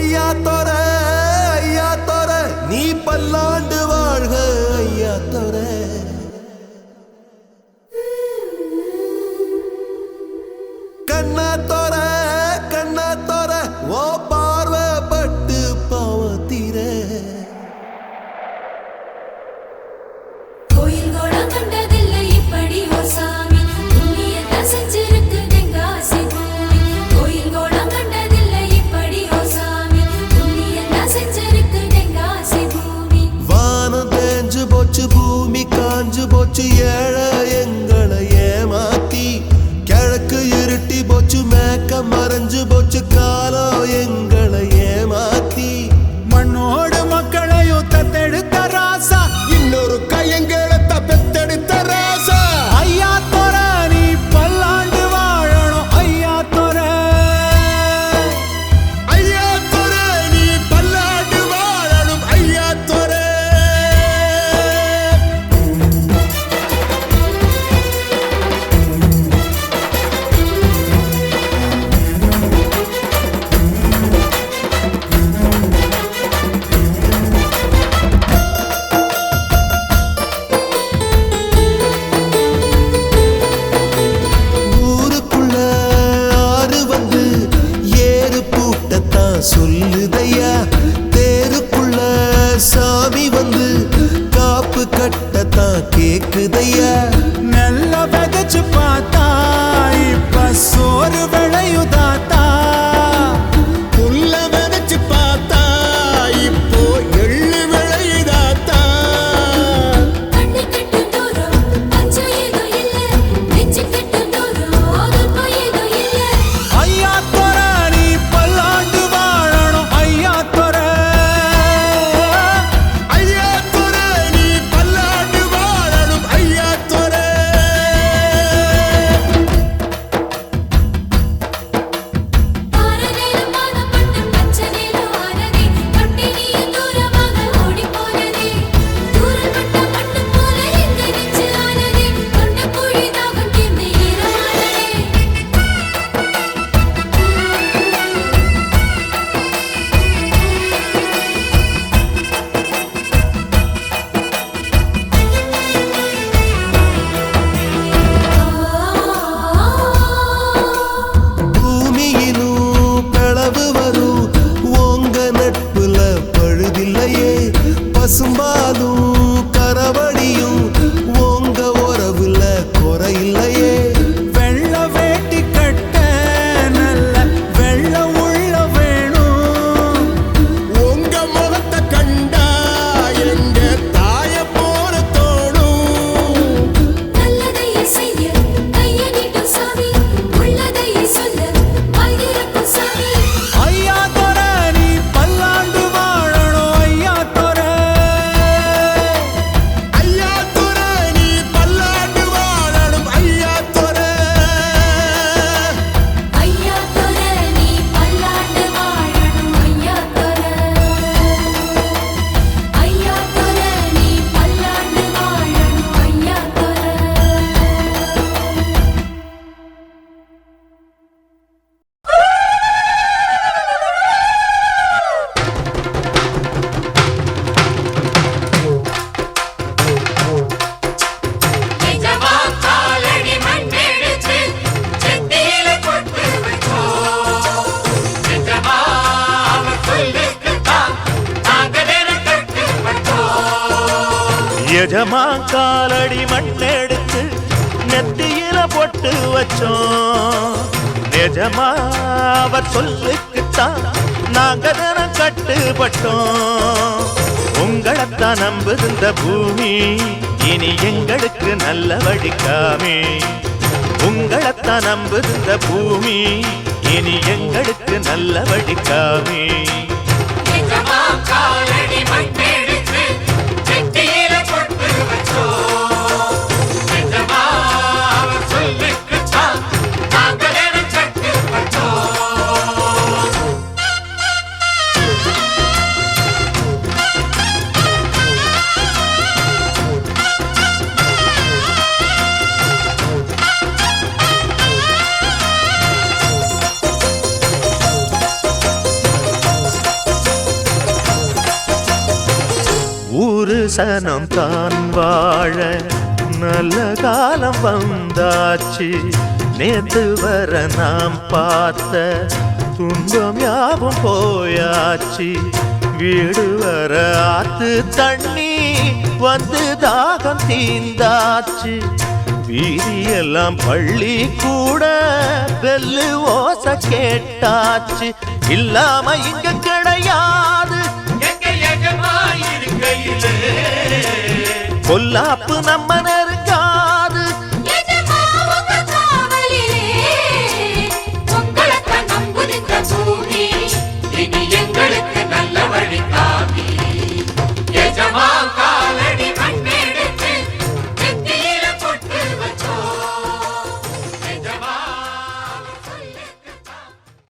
ஐயா தோர ஐயா தோர நீ பல்லாண்டு வாழ்க ஐயா தோர கண்ணா தோர ஓ பார்வப்பட்டு பாவத்தீர கோயில் கோடம் கண்டதில்லை இப்படி ஒரு சாமி புண்ணியத்தை செஞ்சிருக்கு தெங்காசி பூமி கோயில் கோடம் கண்டதில்லை இப்படி ஒரு சாமி புண்ணியத்தை செஞ்சிருக்கு தெங்காசி பூமி வானம் தேஞ்சு போச்சு பூமி காஞ்சு போச்சு ஏழை எங்களை ஏமாத்தி கிழக்கு இருட்டி போச்சு மேக்க மறைஞ்சு போச்சு காலம் எங்களை ஏமாத்தி மண்ணோடு மக்களையும் தத்தெடுத்த ராசா இன்னொரு கையங்களை தப்பெத்தெடுத்த ராசா ஐயா தோர நீ பல்லாண்டு வாழணும் ஐயா தோர ஐயா தோர நீ பல்லாண்டு வாழணும் ஐயா தோர ஊருக்குள்ள ஆறு வந்து ஏறு பூட்டத்தான் சொல்லுதையா தேருக்குள்ள சாமி வந்து காப்பு கட்டத்தான் கேக்குதையா நல்ல விதைச்சு பார்த்தா இப்ப சோறு விளையுதாத்தா புல்ல விதைச்சு பார்த்தா இப்போ எள்ளு விளையுதாத்தா கண்ணு கட்டும் தூரம் அச்சம் ஏதோ இல்லை நெஞ்சு கட்டும் தூரம் துன்பம் ஏதோ இல்லை ஐயா தோர நீ பல்லாண்டு வாழணும் ஐயா தோர ஐயா தோர நீ பல்லாண்டு வாழணும் ஐயா தோர ஆரநேரம் பாதப்பட்டு பச்சை நேரம் ஆனதே தொட்டி நீயும் தூரமாக ஓடிப் போனதே தூரல் பட்ட மண்ணு போல எங்க நெஞ்சு ஆனதே தொண்டைக் குழி தாகம் தீர்ந்து ஈரமானதே பூமியிலும் களவு வரும் உங்க நட்புல பழுதில்லையே பசும்பாலும் கரவடியும் உங்க உறவுல குறையில்லையே வெள்ள வேட்டி கட்ட நல்ல வெள்ள உள்ள வேணும் உங்க முகத்தை கண்டா எங்க தாய போல தோணும் நல்லதையே செய்ய கையை நீட்டும் சாமி உள்ளதையே சொல்ல வாய் திறக்கும் சாமி ஐயா தோர நீ பல்லாண்டு வாழணும் ஐயா தோர ஐயா தோர நீ பல்லாண்டு வாழணும் ஐயா தோர ஐயா தோர நீ பல்லாண்டு வாழணும் ஐயா தோர ஐயா தோர நீ பல்லாண்டு வாழணும் ஐயா தோர நிஜமா காலடி மண்ணெடுத்து செத்தியில கொட்டு வச்சோம். நிஜமா அவ சொல்லுக்குத்தான் நாங்க தினம் கட்டு வச்சோம். எஜமா காலடி மண்ணெடுத்து நெத்தியில பொட்டு வச்சோம் நிஜமா அவர் சொல்லுக்குத்தான் நாங்க தினம் கட்டுப்பட்டோம் உங்களைத்தான் நம்புகின்ற பூமி இனி எங்களுக்கு நல்ல வழிக்காமே உங்களைத்தான் நம்புகின்ற பூமி இனி எங்களுக்கு நல்ல வழிக்காமே நிஜமா காலடி மண்ணெடுத்து செத்தியில கொட்டு வச்சோம். நிஜமா அவ சொல்லுக்குத்தான் நாங்க தினம் கட்டு வச்சோம். ஊரு சனம் தான் வாழ நல்ல காலம் வந்தாச்சு. நேத்து வர நாம் பார்த்த துன்பம் யாவும் போயாச்சு. வீடு வர ஆத்து தண்ணி வந்து தாகம் தீந்தாச்சு. வீதியெல்லாம் பள்ளி கூட பெல்லு ஓச கேட்டாச்சு. இல்லாம இங்க கிடையாது எங்க எஜமா இருக்கையிலே பொல்லாப்பு நம்ம